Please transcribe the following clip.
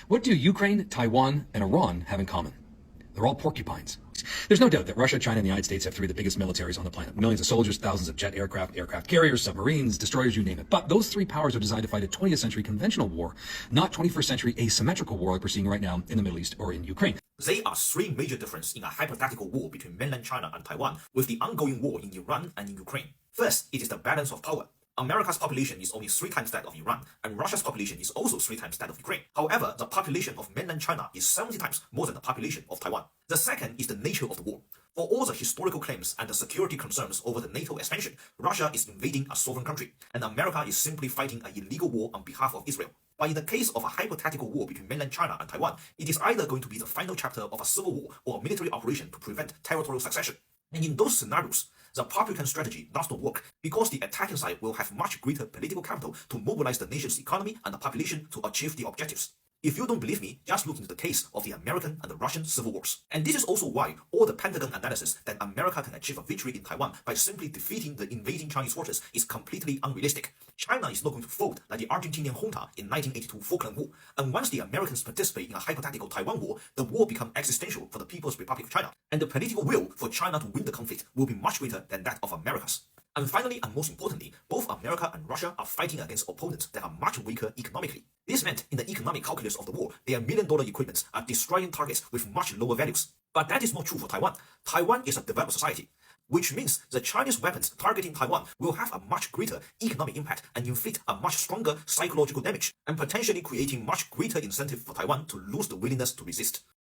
What do Ukraine, Taiwan, and Iran have in common? They're all porcupines. There's no doubt that Russia, China, and the United States have three of the biggest militaries on the planet. Millions of soldiers, thousands of jet aircraft carriers, submarines, destroyers, you name it. But those three powers are designed to fight a 20th century conventional war, not 21st century asymmetrical war like we're seeing right now in the Middle East or in Ukraine. There are three major differences in a hypothetical war between mainland China and Taiwan, with the ongoing war in Iran and in Ukraine. First, it is the balance of power. America's population is only 3 times that of Iran, and Russia's population is also 3 times that of Ukraine. However, the population of mainland China is 70 times more than the population of Taiwan. The second is the nature of the war. For all the historical claims and the security concerns over the NATO expansion, Russia is invading a sovereign country, and America is simply fighting an illegal war on behalf of Israel. But in the case of a hypothetical war between mainland China and Taiwan, it is either going to be the final chapter of a civil war or a military operation to prevent territorial succession. And in those scenarios, the Republican strategy does not work because the attacking side will have much greater political capital to mobilize the nation's economy and the population to achieve the objectives. If you don't believe me, just look into the case of the American and the Russian civil wars. And this is also why all the Pentagon analysis that America can achieve a victory in Taiwan by simply defeating the invading Chinese forces is completely unrealistic. China is not going to fold like the Argentinian junta in 1982 Falkland War. And once the Americans participate in a hypothetical Taiwan war, the war becomes existential for the People's Republic of China. And the political will for China to win the conflict will be much greater than that of America's. And finally, and most importantly, both America and Russia are fighting against opponents that are much weaker economically. This meant in the economic calculus of the war, their million-dollar equipments are destroying targets with much lower values. But that is not true for Taiwan. Taiwan is a developed society, which means the Chinese weapons targeting Taiwan will have a much greater economic impact and inflict a much stronger psychological damage, and potentially creating much greater incentive for Taiwan to lose the willingness to resist.